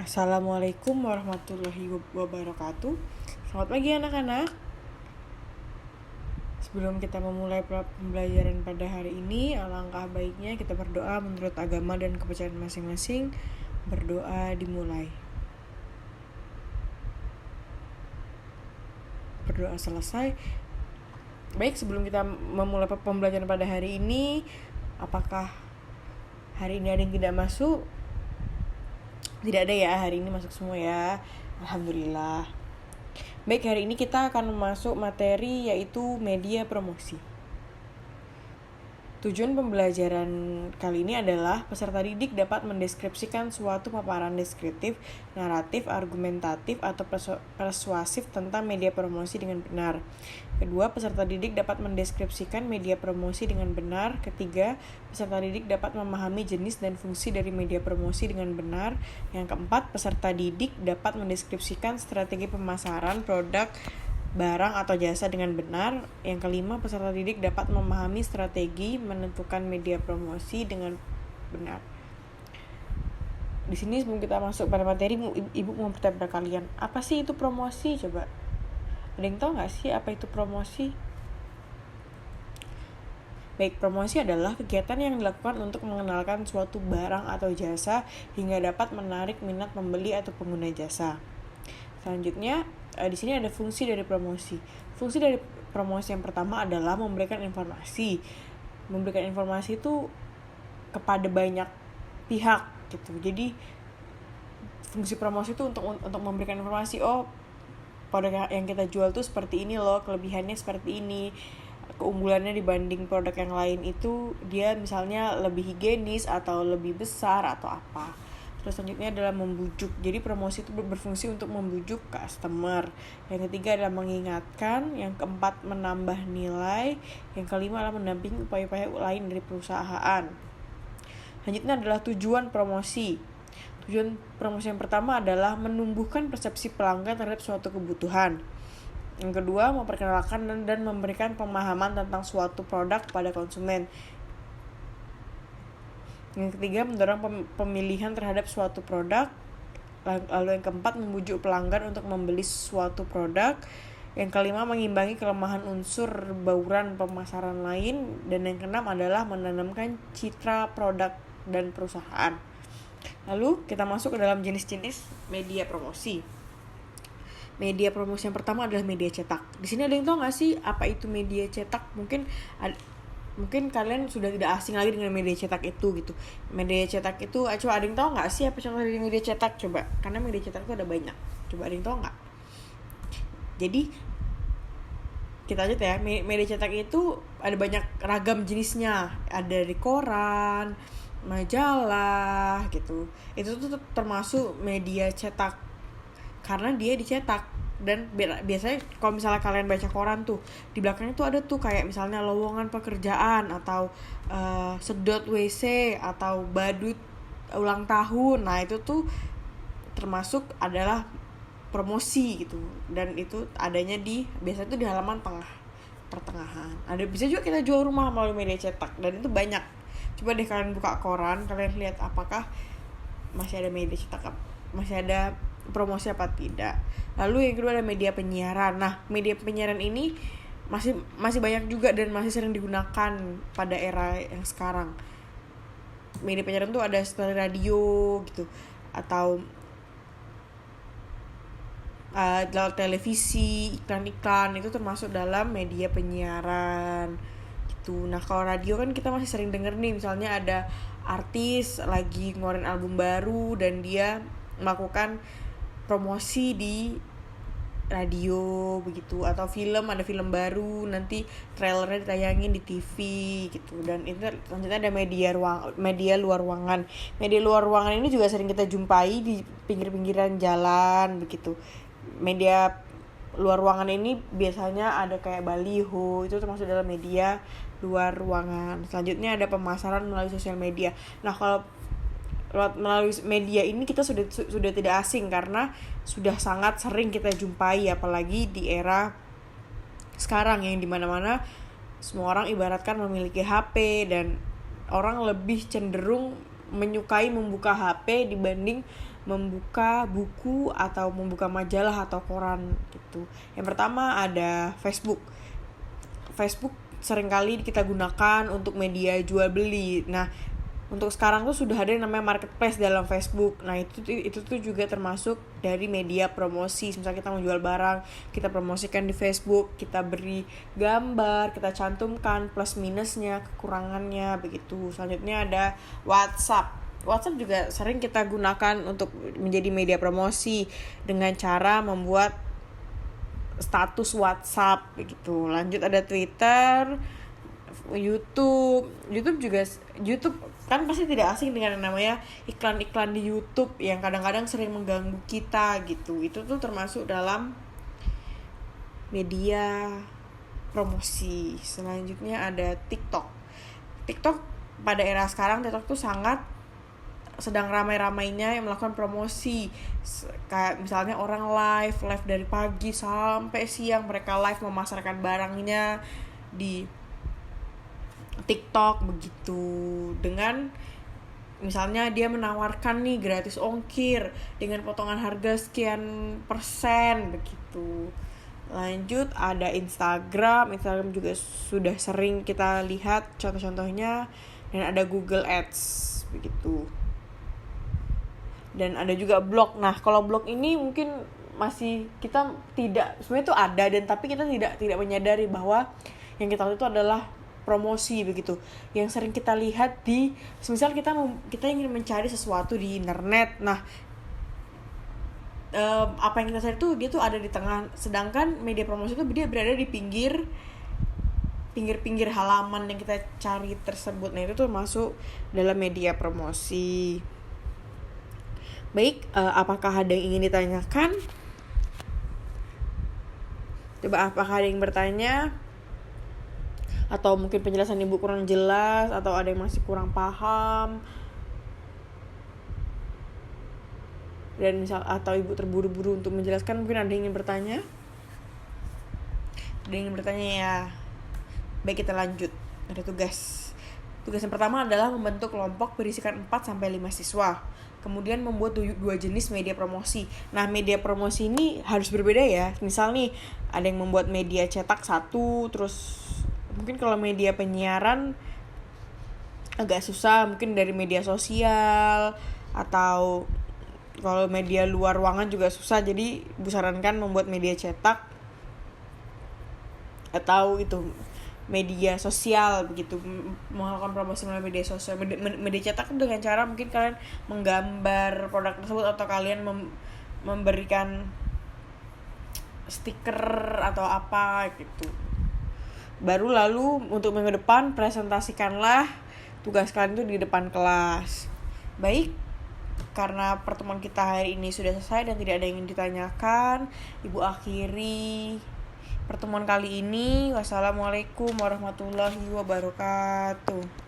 Assalamualaikum warahmatullahi wabarakatuh. Selamat pagi anak-anak. Sebelum kita memulai pembelajaran pada hari ini, alangkah baiknya kita berdoa menurut agama dan kepercayaan masing-masing. Berdoa dimulai. Berdoa selesai. Baik, sebelum kita memulai pembelajaran pada hari ini, apakah hari ini ada yang tidak masuk? Tidak ada ya, hari ini masuk semua ya. Alhamdulillah. Baik, hari ini kita akan masuk materi yaitu media promosi. Tujuan pembelajaran kali ini adalah peserta didik dapat mendeskripsikan suatu paparan deskriptif, naratif, argumentatif, atau persuasif tentang media promosi dengan benar. Kedua, peserta didik dapat mendeskripsikan media promosi dengan benar. Ketiga, peserta didik dapat memahami jenis dan fungsi dari media promosi dengan benar. Yang keempat, peserta didik dapat mendeskripsikan strategi pemasaran, produk, barang atau jasa dengan benar. Yang kelima, peserta didik dapat memahami strategi menentukan media promosi dengan benar. Di sini sebelum kita masuk pada materi, Ibu mau bertanya pada kalian, apa sih itu promosi? Coba, ada yang tahu nggak sih apa itu promosi? Baik, promosi adalah kegiatan yang dilakukan untuk mengenalkan suatu barang atau jasa hingga dapat menarik minat pembeli atau pengguna jasa. Selanjutnya, di sini ada fungsi dari promosi. Fungsi dari promosi yang pertama adalah memberikan informasi. Memberikan informasi itu kepada banyak pihak gitu. Jadi fungsi promosi itu untuk memberikan informasi, produk yang kita jual tuh seperti ini loh, kelebihannya seperti ini, keunggulannya dibanding produk yang lain itu dia misalnya lebih higienis atau lebih besar atau apa. Terus selanjutnya adalah membujuk. Jadi promosi itu berfungsi untuk membujuk customer. Yang ketiga adalah mengingatkan. Yang keempat menambah nilai. Yang kelima adalah mendampingi upaya-upaya lain dari perusahaan. Selanjutnya adalah tujuan promosi. Tujuan promosi yang pertama adalah menumbuhkan persepsi pelanggan terhadap suatu kebutuhan. Yang kedua, memperkenalkan dan memberikan pemahaman tentang suatu produk pada konsumen. Yang ketiga, mendorong pemilihan terhadap suatu produk. Lalu yang keempat, membujuk pelanggan untuk membeli suatu produk. Yang kelima, mengimbangi kelemahan unsur bauran pemasaran lain. Dan yang keenam adalah menanamkan citra produk dan perusahaan. Lalu kita masuk ke dalam jenis-jenis media promosi. Media promosi yang pertama adalah media cetak. Di sini ada yang tahu nggak sih apa itu media cetak? Mungkin kalian sudah tidak asing lagi dengan media cetak itu gitu. Media cetak itu, coba ada yang tahu nggak sih apa contoh dari media cetak? Coba, karena media cetak itu ada banyak. Coba ada yang tahu nggak? Jadi kita aja ya, media cetak itu ada banyak ragam jenisnya. Ada dari koran, majalah gitu. Itu tuh termasuk media cetak karena dia dicetak. Dan biasanya kalau misalnya kalian baca koran tuh di belakangnya tuh ada tuh kayak misalnya lowongan pekerjaan atau sedot WC atau badut ulang tahun. Nah itu tuh termasuk adalah promosi gitu, dan itu adanya biasanya tuh di halaman pertengahan. Ada bisa juga kita jual rumah melalui media cetak dan itu banyak. Coba deh kalian buka koran, kalian lihat apakah masih ada media cetak, masih ada promosi apa tidak. Lalu yang kedua ada media penyiaran. Nah, media penyiaran ini masih banyak juga dan masih sering digunakan pada era yang sekarang. Media penyiaran tuh ada seperti radio gitu atau lewat televisi, iklan-iklan itu termasuk dalam media penyiaran gitu. Nah, kalau radio kan kita masih sering denger nih, misalnya ada artis lagi ngeluarin album baru dan dia melakukan promosi di radio begitu, atau ada film baru nanti trailernya ditayangin di TV gitu. Dan itu selanjutnya ada media luar ruangan. Media luar ruangan ini juga sering kita jumpai di pinggir-pinggiran jalan begitu. Media luar ruangan ini biasanya ada kayak baliho, itu termasuk dalam media luar ruangan. Selanjutnya ada pemasaran melalui sosial media. Nah, kalau melalui media ini kita sudah tidak asing karena sudah sangat sering kita jumpai, apalagi di era sekarang yang dimana-mana semua orang ibaratkan memiliki HP dan orang lebih cenderung menyukai membuka HP dibanding membuka buku atau membuka majalah atau koran gitu. Yang pertama ada Facebook. Facebook seringkali kita gunakan untuk media jual beli. Nah, untuk sekarang tuh sudah ada yang namanya marketplace dalam Facebook. Nah, itu tuh juga termasuk dari media promosi. Misalnya kita mau jual barang, kita promosikan di Facebook, kita beri gambar, kita cantumkan plus minusnya, kekurangannya begitu. Selanjutnya ada WhatsApp. WhatsApp juga sering kita gunakan untuk menjadi media promosi dengan cara membuat status WhatsApp begitu. Lanjut ada Twitter, YouTube kan pasti tidak asing dengan yang namanya iklan-iklan di YouTube yang kadang-kadang sering mengganggu kita gitu. Itu tuh termasuk dalam media promosi. Selanjutnya ada TikTok. TikTok pada era sekarang TikTok tuh sangat sedang ramai-ramainya yang melakukan promosi. Kayak misalnya orang live dari pagi sampai siang, mereka live memasarkan barangnya di TikTok begitu, dengan misalnya dia menawarkan nih gratis ongkir dengan potongan harga sekian persen begitu. Lanjut ada Instagram juga sudah sering kita lihat contoh-contohnya, dan ada Google Ads begitu. Dan ada juga blog. Nah, kalau blog ini mungkin masih kita tidak, sebenarnya itu ada, dan tapi kita tidak menyadari bahwa yang kita lakukan itu adalah promosi begitu. Yang sering kita lihat di, misal kita ingin mencari sesuatu di internet. Nah, apa yang kita cari tuh dia tuh ada di tengah, sedangkan media promosi itu dia berada di pinggir halaman yang kita cari tersebut. Nah, itu tuh masuk dalam media promosi. Baik, apakah ada yang ingin ditanyakan? Coba, apakah ada yang bertanya? Atau mungkin penjelasan ibu kurang jelas, atau ada yang masih kurang paham, dan atau ibu terburu-buru untuk menjelaskan, mungkin ada yang ingin bertanya? Ada yang ingin bertanya ya? Baik, kita lanjut. Ada tugas yang pertama adalah membentuk kelompok berisikan 4-5 siswa. Kemudian membuat 2 jenis media promosi. Nah, media promosi ini harus berbeda ya. Misal nih, ada yang membuat media cetak 1, terus mungkin kalau media penyiaran agak susah, mungkin dari media sosial, atau kalau media luar ruangan juga susah. Jadi disarankan membuat media cetak atau itu media sosial begitu, melakukan promosi melalui media sosial. Media cetak dengan cara mungkin kalian menggambar produk tersebut, atau kalian memberikan stiker atau apa gitu. Lalu untuk minggu depan presentasikanlah tugas kalian itu di depan kelas. Baik, karena pertemuan kita hari ini sudah selesai dan tidak ada yang ingin ditanyakan, Ibu akhiri pertemuan kali ini. Wassalamualaikum warahmatullahi wabarakatuh.